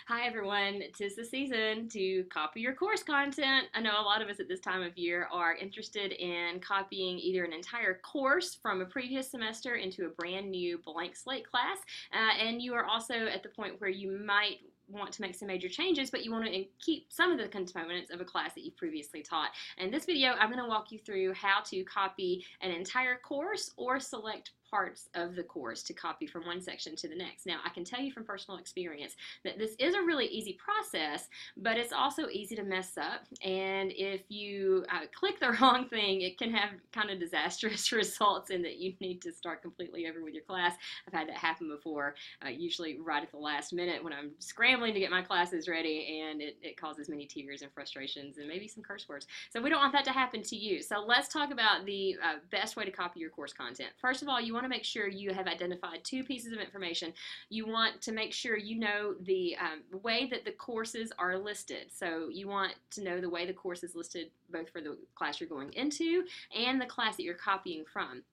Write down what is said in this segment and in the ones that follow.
Hi everyone, 'tis the season to copy your course content. I know a lot of us at this time of year are interested in copying either an entire course from a previous semester into a brand new blank slate class, and you are also at the point where you might want to make some major changes, but you want to keep some of the components of a class that you've previously taught. In this video, I'm going to walk you through how to copy an entire course or select parts of the course to copy from one section to the next. Now, I can tell you from personal experience that this is a really easy process, but it's also easy to mess up. And if you click the wrong thing, it can have kind of disastrous results in that you need to start completely over with your class. I've had that happen before, usually right at the last minute when I'm scrambling to get my classes ready, and it causes many tears and frustrations and maybe some curse words. So we don't want that to happen to you. So let's talk about the best way to copy your course content. First of all, you want to make sure you have identified two pieces of information. You want to make sure you know the way that the courses are listed. So you want to know the way the course is listed both for the class you're going into and the class that you're copying from.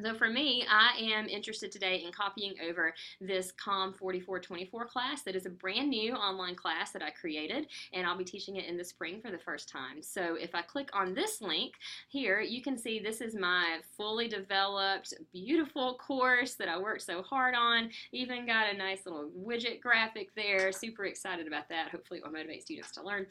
So for me, I am interested today in copying over this COM 4424 class that is a brand new online class that I created, and I'll be teaching it in the spring for the first time. So if I click on this link here, you can see this is my fully developed, beautiful course that I worked so hard on. Even got a nice little widget graphic there. Super excited about that. Hopefully it will motivate students to learn.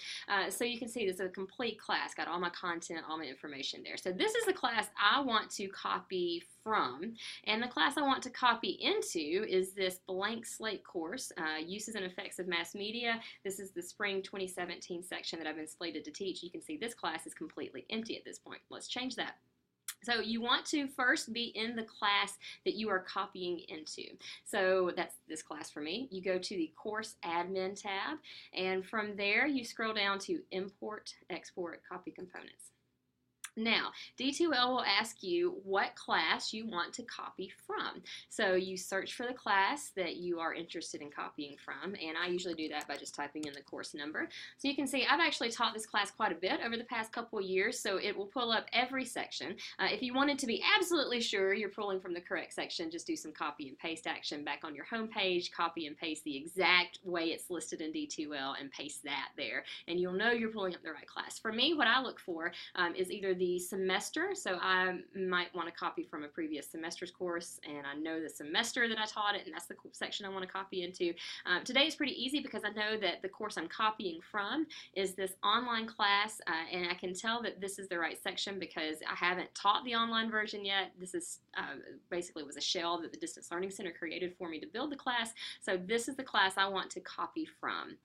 So you can see this is a complete class, got all my content, all my information there. So this is the class I want to copy from, and the class I want to copy into is this blank slate course, Uses and Effects of Mass Media. This is the spring 2017 section that I've been slated to teach. You can see this class is completely empty at this point. Let's change that. So you want to first be in the class that you are copying into. So that's this class for me. You go to the Course Admin tab, and from there you scroll down to Import, Export, Copy Components. Now, D2L will ask you what class you want to copy from. So you search for the class that you are interested in copying from, and I usually do that by just typing in the course number. So you can see I've actually taught this class quite a bit over the past couple of years, so it will pull up every section. If you wanted to be absolutely sure you're pulling from the correct section, just do some copy and paste action back on your home page, copy and paste the exact way it's listed in D2L and paste that there, and you'll know you're pulling up the right class. For me, what I look for is either the semester, so I might want to copy from a previous semester's course, and I know the semester that I taught it, and that's the section I want to copy into. Today is pretty easy because I know that the course I'm copying from is this online class, and I can tell that this is the right section because I haven't taught the online version yet. This is basically was a shell that the Distance Learning Center created for me to build the class, so this is the class I want to copy from.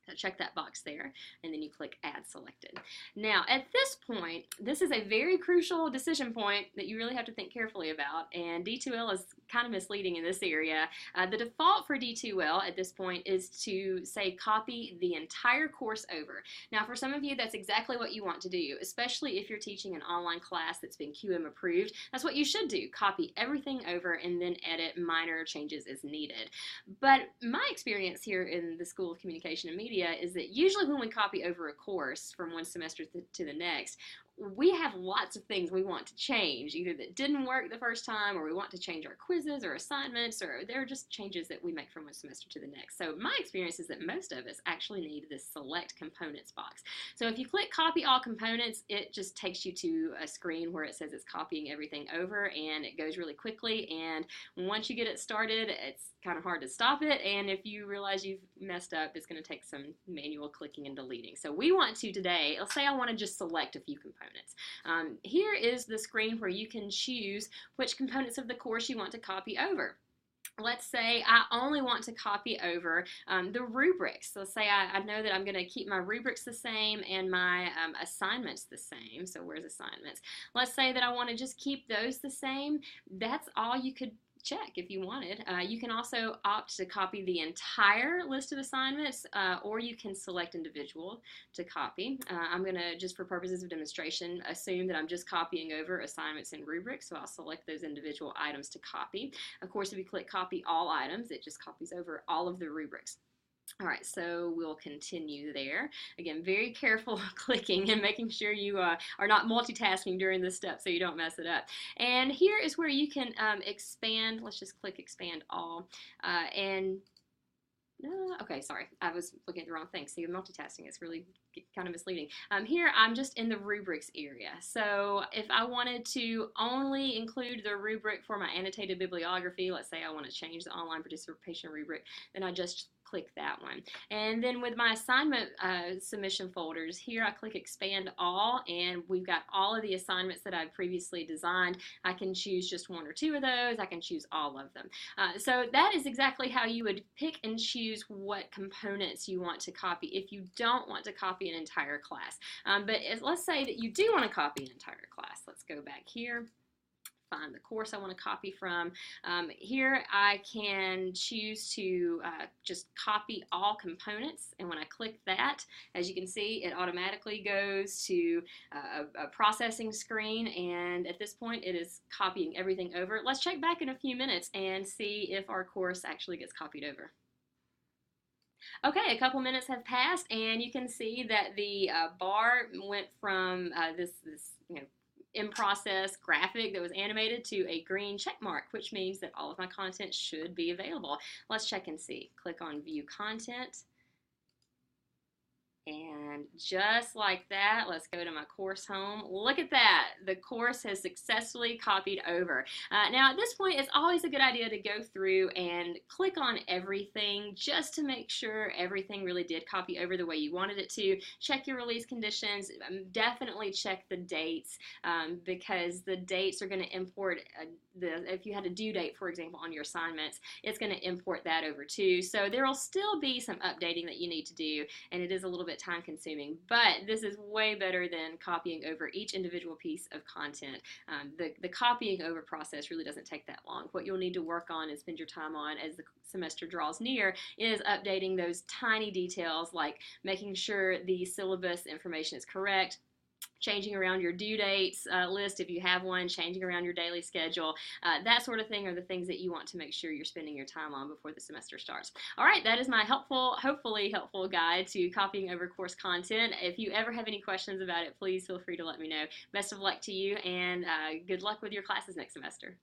So check that box there, and then you click Add Selected. Now, at this point, this is a very crucial decision point that you really have to think carefully about, and D2L is kind of misleading in this area. The default for D2L at this point is to say copy the entire course over. Now, for some of you, that's exactly what you want to do, especially if you're teaching an online class that's been QM approved. That's what you should do. Copy everything over and then edit minor changes as needed. But my experience here in the School of Communication and Media is that usually when we copy over a course from one semester to the next, we have lots of things we want to change, either that didn't work the first time, or we want to change our quizzes or assignments, or there are just changes that we make from one semester to the next. So my experience is that most of us actually need this Select Components box. So if you click Copy All Components, it just takes you to a screen where it says it's copying everything over, and it goes really quickly, and once you get it started, it's kind of hard to stop it, and if you realize you've messed up, it's going to take some manual clicking and deleting. So we want to today, let's say I want to just select a few components. Here is the screen where you can choose which components of the course you want to copy over. Let's say I only want to copy over the rubrics. So let's say I know that I'm going to keep my rubrics the same and my assignments the same. So where's assignments? Let's say that I want to just keep those the same. That's all you could check if you wanted. You can also opt to copy the entire list of assignments, or you can select individual to copy. I'm going to, just for purposes of demonstration, assume that I'm just copying over assignments and rubrics, so I'll select those individual items to copy. Of course, if you click Copy All Items, it just copies over all of the rubrics. All right, so we'll continue there. Again, very careful clicking and making sure you are not multitasking during this step so you don't mess it up. And here is where you can expand. Let's just click Expand All, and No, okay, sorry. I was looking at the wrong thing. See, multitasking is really kind of misleading. Here, I'm just in the rubrics area. So if I wanted to only include the rubric for my annotated bibliography, let's say I want to change the online participation rubric, then I just click that one. And then with my assignment submission folders, here I click expand all, and we've got all of the assignments that I've previously designed. I can choose just one or two of those. I can choose all of them. So that is exactly how you would pick and choose what components you want to copy if you don't want to copy an entire class. Let's say that you do want to copy an entire class. Let's go back here, find the course I want to copy from. Here I can choose to just copy all components, and when I click that, as you can see, it automatically goes to a processing screen, and at this point it is copying everything over. Let's check back in a few minutes and see if our course actually gets copied over. Okay, a couple minutes have passed, and you can see that the bar went from this in process graphic that was animated to a green check mark, which means that all of my content should be available. Let's check and see. Click on View Content. And just like that, let's go to my course home. Look at that. The course has successfully copied over. Now at this point, it's always a good idea to go through and click on everything just to make sure everything really did copy over the way you wanted it to. Check your release conditions. Definitely check the dates because the dates are going to import if you had a due date, for example, on your assignments, it's going to import that over too. So there will still be some updating that you need to do, and it is a little bit time consuming, but this is way better than copying over each individual piece of content. The copying over process really doesn't take that long. What you'll need to work on and spend your time on as the semester draws near is updating those tiny details, like making sure the syllabus information is correct, changing around your due dates list if you have one, changing around your daily schedule, that sort of thing are the things that you want to make sure you're spending your time on before the semester starts. All right, that is my hopefully helpful guide to copying over course content. If you ever have any questions about it, please feel free to let me know. Best of luck to you, and good luck with your classes next semester.